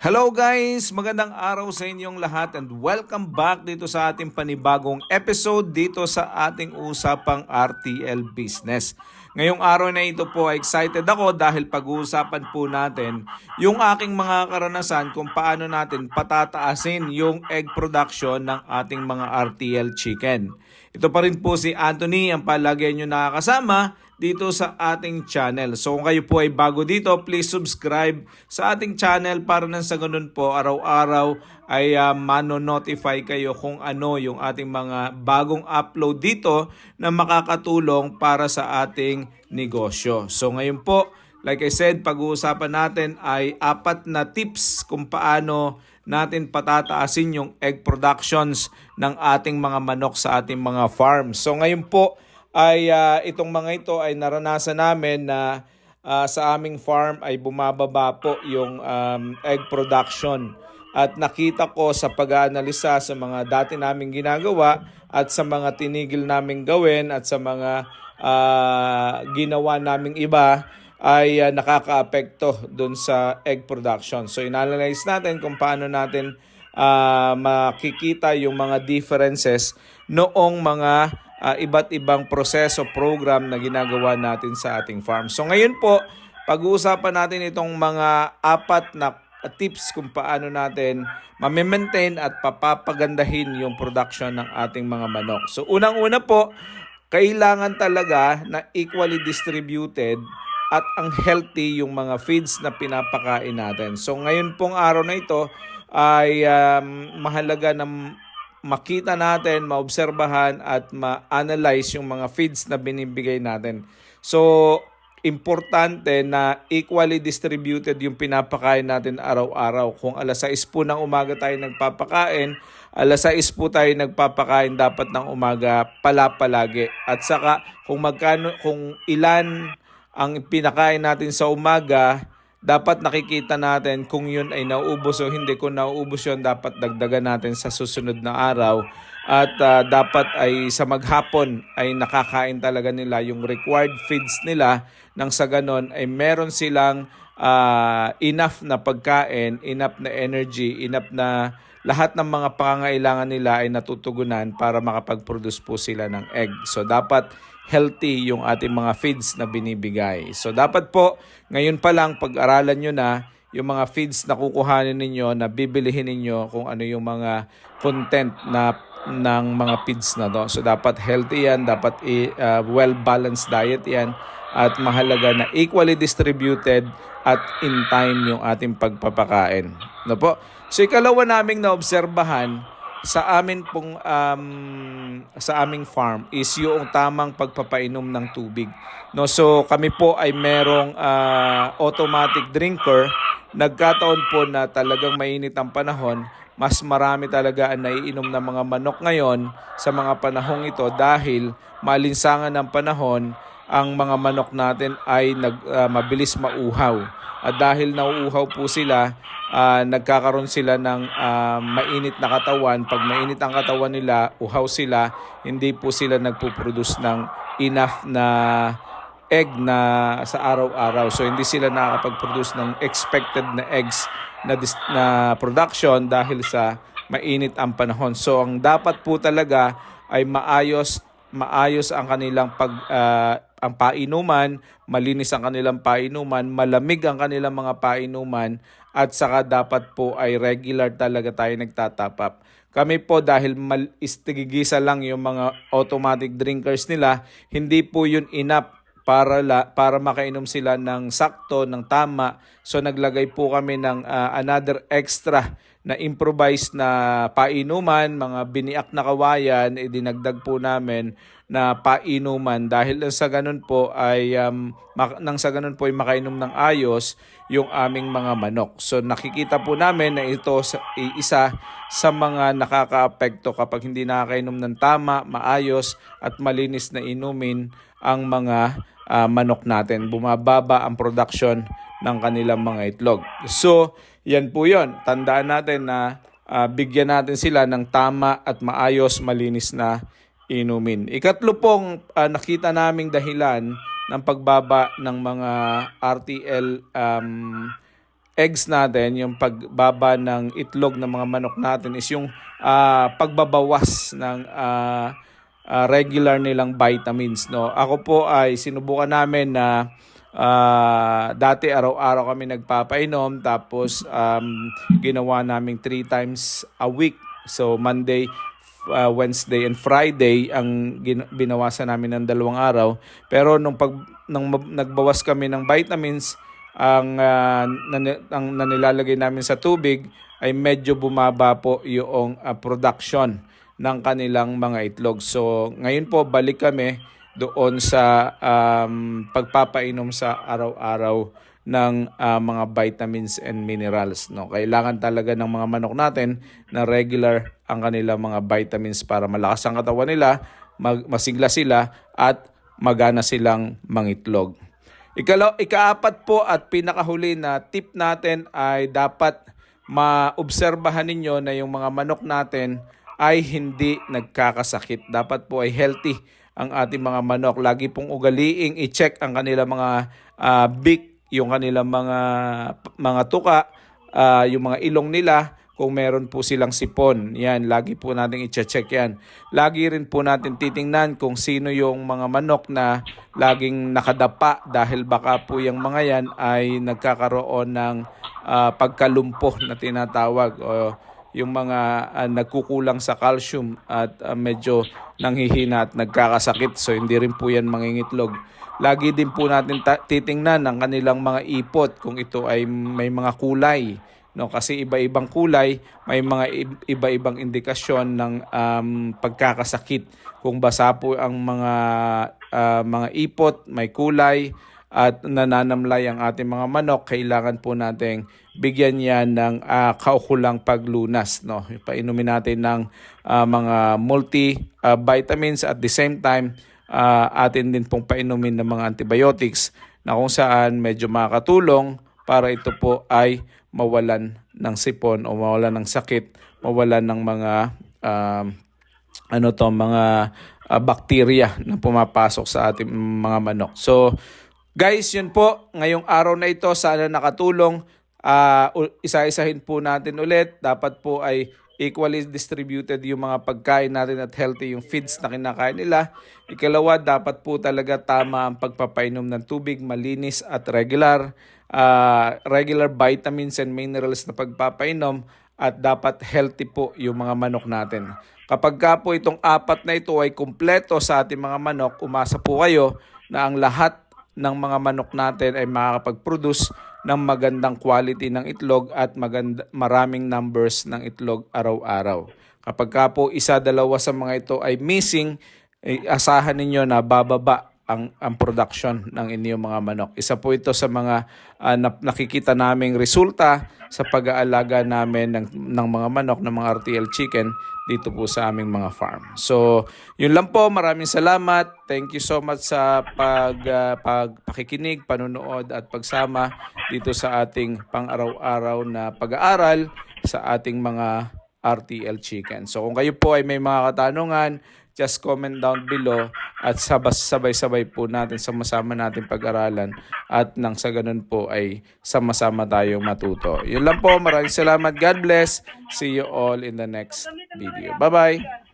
Hello guys! Magandang araw sa inyong lahat and welcome back dito sa ating panibagong episode dito sa ating usapang RTL Business. Ngayong araw na ito po excited ako dahil pag-uusapan po natin yung aking mga karanasan kung paano natin patataasin yung egg production ng ating mga RTL chicken. Ito pa rin po si Anthony ang palagi nyo nakakasama dito sa ating channel. So kung kayo po ay bago dito, please subscribe sa ating channel para nang sa ganun po araw-araw ay mano-notify kayo kung ano yung ating mga bagong upload dito na makakatulong para sa ating negosyo. So ngayon po, like I said, pag-uusapan natin ay 4 na tips kung paano natin patataasin yung egg productions ng ating mga manok sa ating mga farms. So ngayon po, ay itong mga ito ay naranasan namin na sa aming farm ay bumababa po yung egg production. At nakita ko sa pag-aanalisa sa mga dati naming ginagawa at sa mga tinigil naming gawin at sa mga ginawa naming iba ay nakaka-apekto dun sa egg production. So inanalyze natin kung paano natin makikita yung mga differences noong mga iba't ibang proseso, program na ginagawa natin sa ating farm. So ngayon po, pag-uusapan natin itong mga 4 na tips kung paano natin ma-maintain at papapagandahin yung production ng ating mga manok. So unang-una po, kailangan talaga na equally distributed at ang healthy yung mga feeds na pinapakain natin. So ngayon pong araw na ito ay mahalaga na makita natin, maobserbahan at ma-analyze yung mga feeds na binibigay natin. So, importante na equally distributed yung pinapakain natin araw-araw. Kung alas 6 po ng umaga tayo nagpapakain, alas 6 po tayo nagpapakain dapat ng umaga palagi. At saka kung ilan ang pinakain natin sa umaga, dapat nakikita natin kung yun ay nauubos o hindi. Kung nauubos yun, dapat dagdagan natin sa susunod na araw. At dapat ay sa maghapon ay nakakain talaga nila yung required feeds nila nang sa ganon ay meron silang enough na pagkain, enough na energy, enough na lahat ng mga pangangailangan nila ay natutugunan para makapag-produce po sila ng egg. So dapat healthy yung ating mga feeds na binibigay. So dapat po, ngayon pa lang pag-aralan nyo na yung mga feeds na kukuhanin ninyo, na bibilihin ninyo kung ano yung mga content na ng mga feeds na to. So dapat healthy yan, dapat well-balanced diet yan, at mahalaga na equally distributed at in time yung ating pagpapakain. No po? So ikalawa naming naobserbahan sa amin pong sa aming farm is yung tamang pagpapainom ng tubig. No, so kami po ay merong automatic drinker. Nagkataon po na talagang mainit ang panahon, mas marami talaga ang naiinom ng mga manok ngayon sa mga panahong ito dahil malinsangan ng panahon, ang mga manok natin ay mabilis mauhaw. At dahil nauuhaw po sila, nagkakaroon sila ng mainit na katawan. Pag mainit ang katawan nila, uhaw sila, hindi po sila nagpo-produce ng enough na egg na sa araw-araw. So hindi sila nakakapag-produce ng expected na eggs na production dahil sa mainit ang panahon. So ang dapat po talaga ay maayos ang kanilang ang painuman, malinis ang kanilang painuman, malamig ang kanilang mga painuman, at saka dapat po ay regular talaga tayo nagtatap-up. Kami po dahil istigigisa lang yung mga automatic drinkers nila, hindi po yun enough para makainom sila ng sakto, ng tama. So naglagay po kami ng another extra na improvised na painuman, mga biniak na kawayan, dinagdag po namin na painuman dahil sa ganun po ay makainom ng ayos yung aming mga manok. So nakikita po namin na ito isa sa mga nakakaapekto kapag hindi nakakainom ng tama, maayos at malinis na inumin ang mga manok natin. Bumababa ang production ng kanilang mga itlog. So yan po yun. Tandaan natin na bigyan natin sila ng tama at maayos, malinis na inumin. Ikatlo pong nakita naming dahilan ng pagbaba ng mga RTL eggs natin, yung pagbaba ng itlog ng mga manok natin is yung pagbabawas ng regular nilang vitamins, no. Ako po ay sinubukan namin na dati araw-araw kami nagpapainom, tapos ginawa naming 3 times a week. So Monday, Wednesday and Friday ang binawasan namin ng 2 araw. Pero nung nagbawas kami ng vitamins, ang nilalagay namin sa tubig ay medyo bumaba po yung production ng kanilang mga itlog. So ngayon po balik kami doon sa pagpapainom sa araw-araw ng mga vitamins and minerals, no. Kailangan talaga ng mga manok natin na regular ang kanilang mga vitamins para malakas ang katawan nila, masigla sila at magana silang mangitlog. Ikaapat po at pinakahuli na tip natin ay dapat maobserbahan ninyo na yung mga manok natin ay hindi nagkakasakit. Dapat po ay healthy ang ating mga manok. Lagi pong ugaliing i-check ang kanilang mga beak, yung kanilang mga tuka, yung mga ilong nila, kung meron po silang sipon. Yan, lagi po natin i-check yan. Lagi rin po natin titingnan kung sino yung mga manok na laging nakadapa, dahil baka po yung mga yan ay nagkakaroon ng pagkalumpo na tinatawag, o yung mga nagkukulang sa calcium at medyo nanghihina at nagkakasakit. So hindi rin po yan mangingitlog. Lagi din po natin titingnan ang kanilang mga ipot kung ito ay may mga kulay, no, kasi iba-ibang kulay, may mga iba-ibang indikasyon ng pagkakasakit. Kung basa po ang mga ipot, may kulay at nananamlay ang ating mga manok, kailangan po nating bigyan yan ng kaukulang paglunas, no. Painumin natin ng mga multivitamins, at the same time atin din pong painumin ng mga antibiotics na kung saan medyo makakatulong para ito po ay mawalan ng sipon o mawalan ng sakit, mawalan ng mga mga bakterya na pumapasok sa ating mga manok. So guys, yun po, ngayong araw na ito sana nakatulong. Isa-isahin po natin ulit. Dapat po ay equally distributed yung mga pagkain natin at healthy yung feeds na kinakain nila. Ikalawa, dapat po talaga tama ang pagpapainom ng tubig, malinis at regular. Regular vitamins and minerals na pagpapainom, at dapat healthy po yung mga manok natin. Kapag ka po itong 4 na ito ay kumpleto sa ating mga manok, umasa po kayo na ang lahat ng mga manok natin ay makakapag-produce ng magandang quality ng itlog at maraming numbers ng itlog araw-araw. Kapag ka po 1-2 sa mga ito ay missing, asahan ninyo na bababa ang production ng inyong mga manok. Isa po ito sa mga nakikita naming resulta sa pag-aalaga namin ng mga manok, ng mga RTL chicken dito po sa aming mga farm. So, yun lang po. Maraming salamat. Thank you so much sa pakikinig, panunood at pagsama dito sa ating pang-araw-araw na pag-aaral sa ating mga RTL chicken. So, kung kayo po ay may mga katanungan, just comment down below at sabay-sabay po natin, sama-sama natin pag-aralan, at nang sa ganun po ay sama-sama tayong matuto. Yun lang po. Maraming salamat. God bless. See you all in the next video. Bye-bye.